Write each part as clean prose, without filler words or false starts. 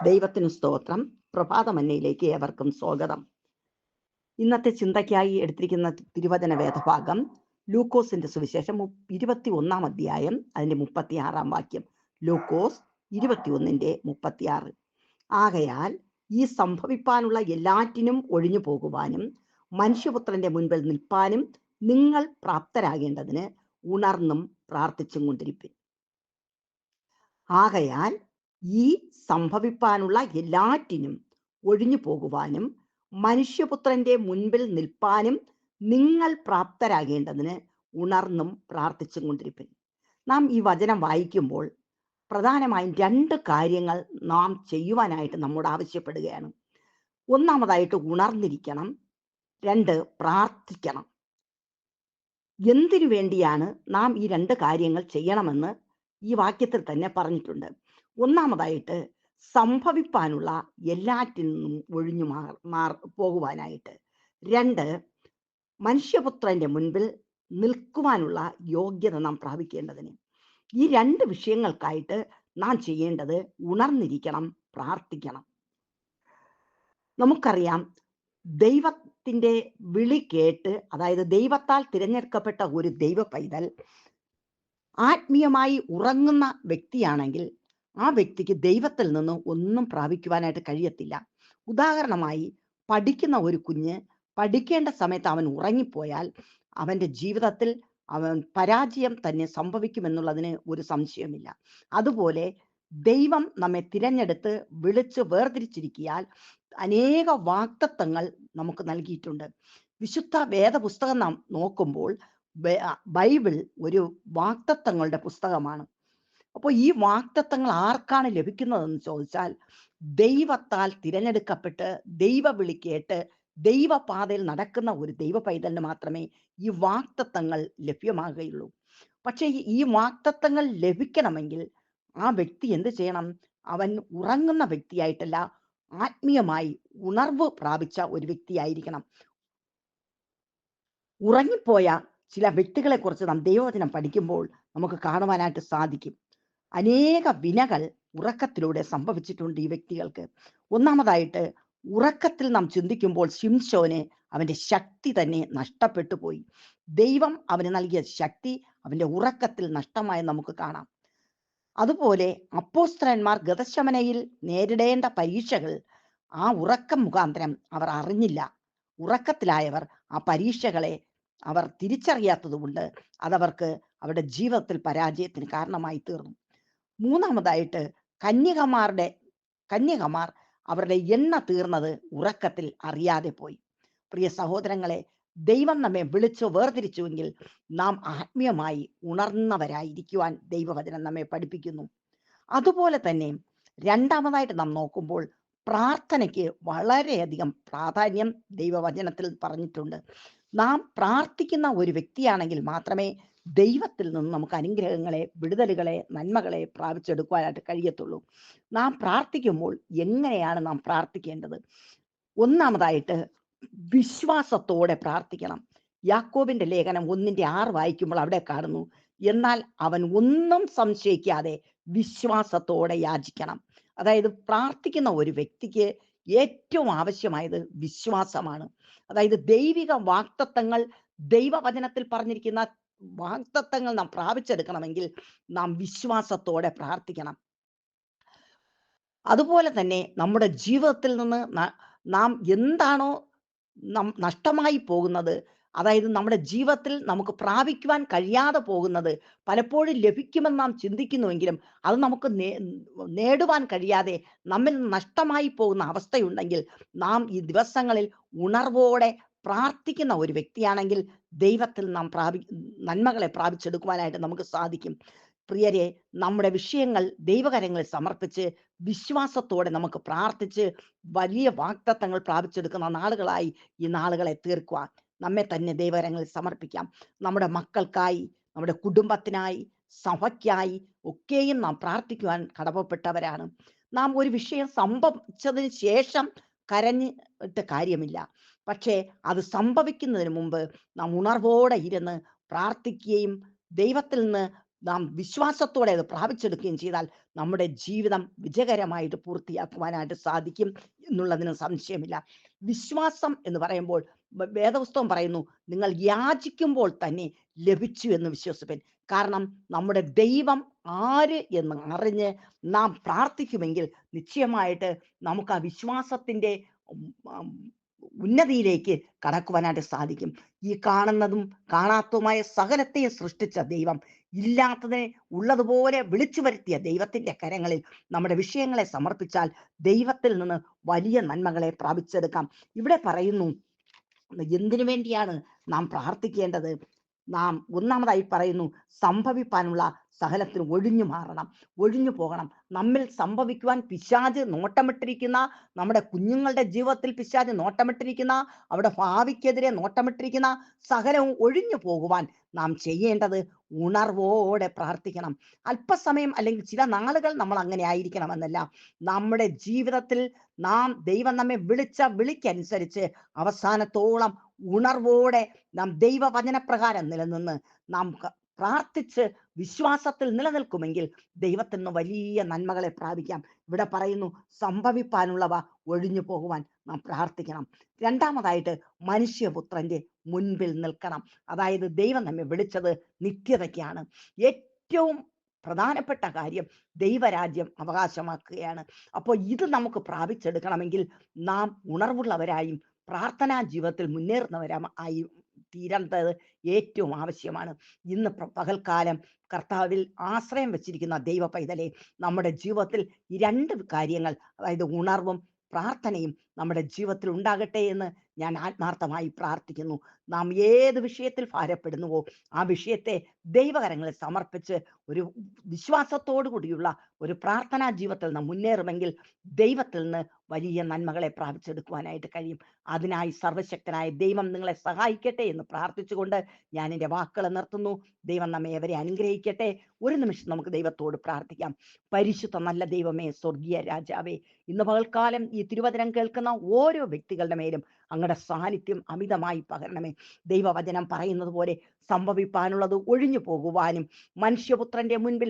ദൈവത്തിന് സ്തോത്രം. പ്രഭാതമന്നയിലേക്ക് ഏവർക്കും സ്വാഗതം. ഇന്നത്തെ ചിന്തയ്ക്കായി എടുത്തിരിക്കുന്ന തിരുവചന വേദഭാഗം ലൂക്കോസിന്റെ സുവിശേഷം 21 അധ്യായം അതിന്റെ 36 വാക്യം. ലൂക്കോസ് 21:36. ആകയാൽ ഈ സംഭവിപ്പാനുള്ള എല്ലാറ്റിനും ഒഴിഞ്ഞു പോകുവാനും മനുഷ്യപുത്രന്റെ മുൻപിൽ നിൽപ്പാനും നിങ്ങൾ പ്രാപ്തരാകേണ്ടതിന് ഉണർന്നും പ്രാർത്ഥിച്ചും കൊണ്ടിരിപ്പിൻ. ആകയാൽ ഈ സംഭവിപ്പാനുള്ള എല്ലാറ്റിനും ഒഴിഞ്ഞു പോകുവാനും മനുഷ്യപുത്രന്റെ മുൻപിൽ നിൽപ്പാനും നിങ്ങൾ പ്രാപ്തരാകേണ്ടതിന് ഉണർന്നും പ്രാർത്ഥിച്ചും കൊണ്ടിരിപ്പിൻ. നാം ഈ വചനം വായിക്കുമ്പോൾ പ്രധാനമായും 2 കാര്യങ്ങൾ നാം ചെയ്യുവാനായിട്ട് നമ്മോട് ആവശ്യപ്പെടുകയാണ്. ഒന്നാമതായിട്ട് ഉണർന്നിരിക്കണം, 2 പ്രാർത്ഥിക്കണം. എന്തിനു വേണ്ടിയാണ് നാം ഈ 2 കാര്യങ്ങൾ ചെയ്യണമെന്ന് ഈ വാക്യത്തിൽ തന്നെ പറഞ്ഞിട്ടുണ്ട്. ഒന്നാമതായിട്ട് സംഭവിപ്പാനുള്ള എല്ലാറ്റിൽ നിന്നും ഒഴിഞ്ഞു പോകുവാനായിട്ട്. 2 മനുഷ്യപുത്രന്റെ മുൻപിൽ നിൽക്കുവാനുള്ള യോഗ്യത നാം പ്രാപിക്കേണ്ടതിന്. ഈ 2 വിഷയങ്ങൾക്കായിട്ട് നാം ചെയ്യേണ്ടത് ഉണർന്നിരിക്കണം, പ്രാർത്ഥിക്കണം. നമുക്കറിയാം, ദൈവത്തിന്റെ വിളി കേട്ട്, അതായത് ദൈവത്താൽ തിരഞ്ഞെടുക്കപ്പെട്ട ഒരു ദൈവ പൈതൽ ആത്മീയമായി ഉറങ്ങുന്ന വ്യക്തിയാണെങ്കിൽ ആ വ്യക്തിക്ക് ദൈവത്തിൽ നിന്ന് ഒന്നും പ്രാപിക്കുവാനായിട്ട് കഴിയത്തില്ല. ഉദാഹരണമായി, പഠിക്കുന്ന ഒരു കുഞ്ഞ് പഠിക്കേണ്ട സമയത്ത് അവൻ ഉറങ്ങിപ്പോയാൽ അവൻ്റെ ജീവിതത്തിൽ അവൻ പരാജയം തന്നെ സംഭവിക്കുമെന്നുള്ളതിന് ഒരു സംശയമില്ല. അതുപോലെ ദൈവം നമ്മെ തിരഞ്ഞെടുത്ത് വിളിച്ച് വേർതിരിച്ചിരിക്കിയാൽ അനേക വാഗ്ദത്തങ്ങൾ നമുക്ക് നൽകിയിട്ടുണ്ട്. വിശുദ്ധ വേദപുസ്തകം നാം നോക്കുമ്പോൾ ബൈബിൾ ഒരു വാഗ്ദത്തങ്ങളുടെ പുസ്തകമാണ്. അപ്പോൾ ഈ വാഗ്ദത്തങ്ങൾ ആർക്കാണ് ലഭിക്കുന്നതെന്ന് ചോദിച്ചാൽ, ദൈവത്താൽ തിരഞ്ഞെടുക്കപ്പെട്ട് ദൈവവിളി കേട്ട് ദൈവപാതയിൽ നടക്കുന്ന ഒരു ദൈവ പൈതലിന് മാത്രമേ ഈ വാഗ്ദത്തങ്ങൾ ലഭ്യമാകുകയുള്ളൂ. പക്ഷേ ഈ വാഗ്ദത്തങ്ങൾ ലഭിക്കണമെങ്കിൽ ആ വ്യക്തി എന്ത് ചെയ്യണം? അവൻ ഉറങ്ങുന്ന വ്യക്തിയായിട്ടല്ല, ആത്മീയമായി ഉണർവ് പ്രാപിച്ച ഒരു വ്യക്തിയായിരിക്കണം. ഉറങ്ങിപ്പോയ ചില വ്യക്തികളെ കുറിച്ച് നാം ദൈവവചനം പഠിക്കുമ്പോൾ നമുക്ക് കാണുവാനായിട്ട് സാധിക്കും. അനേക വിനകൾ ഉറക്കത്തിലൂടെ സംഭവിച്ചിട്ടുണ്ട് ഈ വ്യക്തികൾക്ക്. ഒന്നാമതായിട്ട്, ഉറക്കത്തിൽ നാം ചിന്തിക്കുമ്പോൾ ശിംശോന് അവന്റെ ശക്തി തന്നെ നഷ്ടപ്പെട്ടു പോയി. ദൈവം അവന് നൽകിയ ശക്തി അവന്റെ ഉറക്കത്തിൽ നഷ്ടമായി നമുക്ക് കാണാം. അതുപോലെ അപ്പോസ്തലന്മാർ ഗതശമനയിൽ നേരിടേണ്ട പരീക്ഷകൾ ആ ഉറക്കം മുഖാന്തരം അവർ അറിഞ്ഞില്ല. ഉറക്കത്തിലായവർ ആ പരീക്ഷകളെ അവർ തിരിച്ചറിയാത്തതുകൊണ്ട് അതവർക്ക് അവരുടെ ജീവിതത്തിൽ പരാജയത്തിന് കാരണമായി തീർന്നു. മൂന്നാമതായിട്ട്, കന്യകമാർ അവരുടെ എണ്ണ തീർന്നത് ഉറക്കത്തിൽ അറിയാതെ പോയി. പ്രിയ സഹോദരങ്ങളെ, ദൈവം നമ്മെ വിളിച്ചു വേർതിരിച്ചുവെങ്കിൽ നാം ആത്മീയമായി ഉണർന്നവരായിരിക്കുവാൻ ദൈവവചനം നമ്മെ പഠിപ്പിക്കുന്നു. അതുപോലെ തന്നെ രണ്ടാമതായിട്ട് നാം നോക്കുമ്പോൾ പ്രാർത്ഥനയ്ക്ക് വളരെയധികം പ്രാധാന്യം ദൈവവചനത്തിൽ പറഞ്ഞിട്ടുണ്ട്. നാം പ്രാർത്ഥിക്കുന്ന ഒരു വ്യക്തിയാണെങ്കിൽ മാത്രമേ ദൈവത്തിൽ നിന്ന് നമുക്ക് അനുഗ്രഹങ്ങളെ, വിടുതലുകളെ, നന്മകളെ പ്രാപിച്ചെടുക്കുവാനായിട്ട് കഴിയത്തുള്ളൂ. നാം പ്രാർത്ഥിക്കുമ്പോൾ എങ്ങനെയാണ് നാം പ്രാർത്ഥിക്കേണ്ടത്? ഒന്നാമതായിട്ട്, വിശ്വാസത്തോടെ പ്രാർത്ഥിക്കണം. യാക്കോബിന്റെ ലേഖനം 1:6 വായിക്കുമ്പോൾ അവിടെ കാണുന്നു, എന്നാൽ അവൻ ഒന്നും സംശയിക്കാതെ വിശ്വാസത്തോടെ യാചിക്കണം. അതായത് പ്രാർത്ഥിക്കുന്ന ഒരു വ്യക്തിക്ക് ഏറ്റവും ആവശ്യമായത് വിശ്വാസമാണ്. അതായത് ദൈവിക വാഗ്ദത്തങ്ങൾ, ദൈവവചനത്തിൽ പറഞ്ഞിരിക്കുന്ന വാഗ്ദത്തങ്ങൾ നാം പ്രാപിച്ചെടുക്കണമെങ്കിൽ നാം വിശ്വാസത്തോടെ പ്രാർത്ഥിക്കണം. അതുപോലെ തന്നെ നമ്മുടെ ജീവിതത്തിൽ നിന്ന് നാം എന്താണോ നഷ്ടമായി പോകുന്നത്, അതായത് നമ്മുടെ ജീവിതത്തിൽ നമുക്ക് പ്രാപിക്കുവാൻ കഴിയാതെ പോകുന്നത്, പലപ്പോഴും ലഭിക്കുമെന്ന് നാം ചിന്തിക്കുന്നുവെങ്കിലും അത് നമുക്ക് നേടുവാൻ കഴിയാതെ നമ്മിൽ നഷ്ടമായി പോകുന്ന അവസ്ഥയുണ്ടെങ്കിൽ നാം ഈ ദിവസങ്ങളിൽ ഉണർവോടെ പ്രാർത്ഥിക്കുന്ന ഒരു വ്യക്തിയാണെങ്കിൽ ദൈവത്തിൽ നാം നന്മകളെ പ്രാപിച്ചെടുക്കുവാനായിട്ട് നമുക്ക് സാധിക്കും. പ്രിയരെ, നമ്മുടെ വിഷയങ്ങൾ ദൈവകരങ്ങളിൽ സമർപ്പിച്ച് വിശ്വാസത്തോടെ നമുക്ക് പ്രാർത്ഥിച്ച് വലിയ വാഗ്ദത്തങ്ങൾ പ്രാപിച്ചെടുക്കുന്ന നാളുകളായി ഈ നാളുകളെ തീർക്കുവാൻ നമ്മെ തന്നെ ദൈവകരങ്ങളിൽ സമർപ്പിക്കാം. നമ്മുടെ മക്കൾക്കായി, നമ്മുടെ കുടുംബത്തിനായി, സഭയ്ക്കായി ഒക്കെയും നാം പ്രാർത്ഥിക്കുവാൻ കടമപ്പെട്ടവരാണ്. നാം ഒരു വിഷയം സംഭവിച്ചതിന് ശേഷം കരഞ്ഞിട്ട് കാര്യമില്ല. പക്ഷേ അത് സംഭവിക്കുന്നതിന് മുമ്പ് നാം ഉണർവോടെ ഇരുന്ന് പ്രാർത്ഥിക്കുകയും ദൈവത്തിൽ നിന്ന് നാം വിശ്വാസത്തോടെ അത് പ്രാപിച്ചെടുക്കുകയും ചെയ്താൽ നമ്മുടെ ജീവിതം വിജയകരമായിട്ട് പൂർത്തിയാക്കുവാനായിട്ട് സാധിക്കും എന്നുള്ളതിന് സംശയമില്ല. വിശ്വാസം എന്ന് പറയുമ്പോൾ വേദപുസ്തകം പറയുന്നു, നിങ്ങൾ യാചിക്കുമ്പോൾ തന്നെ ലഭിച്ചു എന്ന് വിശ്വസിപ്പിൻ. കാരണം നമ്മുടെ ദൈവം ആര് എന്ന് അറിഞ്ഞ് നാം പ്രാർത്ഥിക്കുമെങ്കിൽ നിശ്ചയമായിട്ട് നമുക്ക് ആ വിശ്വാസത്തിൻ്റെ ഉം, ഉം, ഉന്നതിയിലേക്ക് കടക്കുവാനായിട്ട് സാധിക്കും. ഈ കാണുന്നതും കാണാത്തതുമായ സകലത്തെയും സൃഷ്ടിച്ച ദൈവം, ഇല്ലാത്തതിനെ ഉള്ളതുപോലെ വിളിച്ചു വരുത്തിയ ദൈവത്തിന്റെ കരങ്ങളിൽ നമ്മുടെ വിഷയങ്ങളെ സമർപ്പിച്ചാൽ ദൈവത്തിൽ നിന്ന് വലിയ നന്മകളെ പ്രാപിച്ചെടുക്കാം. ഇവിടെ പറയുന്നു, എന്തിനു വേണ്ടിയാണ് നാം പ്രാർത്ഥിക്കേണ്ടത്? നാം ഒന്നാമതായി പറയുന്നു, സംഭവിപ്പാനുള്ള സകലത്തിന് ഒഴിഞ്ഞു മാറണം, ഒഴിഞ്ഞു പോകണം. നമ്മിൽ സംഭവിക്കുവാൻ പിശാച് നോട്ടമിട്ടിരിക്കുന്ന, നമ്മുടെ കുഞ്ഞുങ്ങളുടെ ജീവിതത്തിൽ പിശാച് നോട്ടമിട്ടിരിക്കുന്ന, അവിടെ ഭാവിക്കെതിരെ നോട്ടമിട്ടിരിക്കുന്ന സകലവും ഒഴിഞ്ഞു പോകുവാൻ നാം ചെയ്യേണ്ടത് ഉണർവോടെ പ്രാർത്ഥിക്കണം. അല്പസമയം അല്ലെങ്കിൽ ചില നാളുകൾ നമ്മൾ അങ്ങനെ ആയിരിക്കണമെന്നല്ല. നമ്മുടെ ജീവിതത്തിൽ ദൈവം നമ്മെ വിളിച്ച വിളിക്കനുസരിച്ച് അവസാനത്തോളം ഉണർവോടെ നാം ദൈവവചനപ്രകാരം നിലനിന്ന് നാം പ്രാർത്ഥിച്ച് വിശ്വാസത്തിൽ നിലനിൽക്കുമെങ്കിൽ ദൈവത്തിൽ നിന്ന് വലിയ നന്മകളെ പ്രാപിക്കാം. ഇവിടെ പറയുന്നു, സംഭവിപ്പാനുള്ളവ ഒഴിഞ്ഞു പോകുവാൻ നാം പ്രാർത്ഥിക്കണം. രണ്ടാമതായിട്ട് മനുഷ്യപുത്രന്റെ മുൻപിൽ നിൽക്കണം. അതായത് ദൈവം നമ്മെ വിളിച്ചത് നിത്യതയ്ക്കാണ്. ഏറ്റവും പ്രധാനപ്പെട്ട കാര്യം ദൈവരാജ്യം അവകാശമാക്കുകയാണ്. അപ്പോൾ ഇത് നമുക്ക് പ്രാപിച്ചെടുക്കണമെങ്കിൽ നാം ഉണർവുള്ളവരായും പ്രാർത്ഥനാ ജീവിതത്തിൽ മുന്നേറുന്നവരായി തീരേണ്ടത് ഏറ്റവും ആവശ്യമാണ്. ഇന്ന് പകൽക്കാലം കർത്താവിൽ ആശ്രയം വെച്ചിരിക്കുന്ന ദൈവ പൈതലെ, നമ്മുടെ ജീവിതത്തിൽ ഈ രണ്ട് കാര്യങ്ങൾ, അതായത് ഉണർവും പ്രാർത്ഥനയും നമ്മുടെ ജീവിതത്തിൽ ഉണ്ടാകട്ടെ എന്ന് ഞാൻ ആത്മാർത്ഥമായി പ്രാർത്ഥിക്കുന്നു. നാം ഏത് വിഷയത്തിൽ ഭാരപ്പെടുന്നുവോ ആ വിഷയത്തെ ദൈവകരങ്ങളിൽ സമർപ്പിച്ച് ഒരു വിശ്വാസത്തോടു കൂടിയുള്ള ഒരു പ്രാർത്ഥനാ ജീവിതത്തിൽ നാം മുന്നേറുമെങ്കിൽ ദൈവത്തിൽ നിന്ന് വലിയ നന്മകളെ പ്രാപിച്ചെടുക്കുവാനായിട്ട് കഴിയും. അതിനായി സർവശക്തനായ ദൈവം നിങ്ങളെ സഹായിക്കട്ടെ എന്ന് പ്രാർത്ഥിച്ചുകൊണ്ട് ഞാൻ എൻ്റെ വാക്കുകൾ നിർത്തുന്നു. ദൈവം നമ്മെ ഏവരെ അനുഗ്രഹിക്കട്ടെ. ഒരു നിമിഷം നമുക്ക് ദൈവത്തോട് പ്രാർത്ഥിക്കാം. പരിശുദ്ധ നല്ല ദൈവമേ, സ്വർഗീയ രാജാവേ, ഇന്ന് പകൽക്കാലം ഈ തിരുവചനം കേൾക്കുന്ന ഓരോ വ്യക്തികളുടെ മേലും അങ്ങയുടെ സാന്നിധ്യം അമിതമായി പകരണമേ. ദൈവവചനം പറയുന്നത് പോലെ സംഭവിപ്പാനുള്ളത് ഒഴിഞ്ഞു പോകുവാനും മനുഷ്യപുത്രന്റെ മുൻപിൽ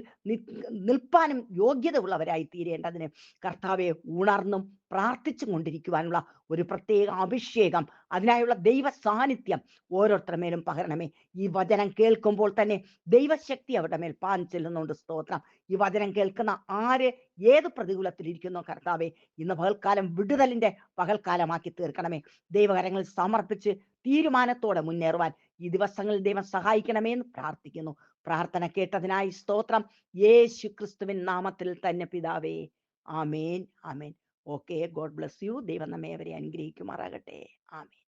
നിൽപ്പാനും യോഗ്യത ഉള്ളവരായി തീരേണ്ടതിന് കർത്താവെ ഉണർന്നും പ്രാർത്ഥിച്ചു കൊണ്ടിരിക്കുവാനുള്ള ഒരു പ്രത്യേക അഭിഷേകം, അതിനായുള്ള ദൈവ സാന്നിധ്യം ഓരോരുത്തരുടെ മേലും പകരണമേ. ഈ വചനം കേൾക്കുമ്പോൾ തന്നെ ദൈവശക്തി അവരുടെ മേൽ പാൻ ചെല്ലുന്നുണ്ട്. സ്തോത്രം. ഈ വചനം കേൾക്കുന്ന ആര് ഏത് പ്രതികൂലത്തിലിരിക്കുന്നോ കർത്താവെ, ഇന്ന് പകൽക്കാലം വിടുതലിന്റെ പകൽക്കാലമാക്കി തീർക്കണമേ. ദൈവകരങ്ങളിൽ സമർപ്പിച്ച് തീരുമാനത്തോടെ മുന്നേറുവാൻ ഈ ദിവസങ്ങളിൽ ദൈവം സഹായിക്കണമേ എന്ന് പ്രാർത്ഥിക്കുന്നു. പ്രാർത്ഥന കേട്ടതിനായി സ്തോത്രം. യേശു ക്രിസ്തുവിൻ നാമത്തിൽ തന്നെ പിതാവേ, ആമേൻ, ആമേൻ. Okay, God bless you. ദൈവം നമ്മെ അവരെ അനുഗ്രഹിക്കുമാറാകട്ടെ. ആമേൻ.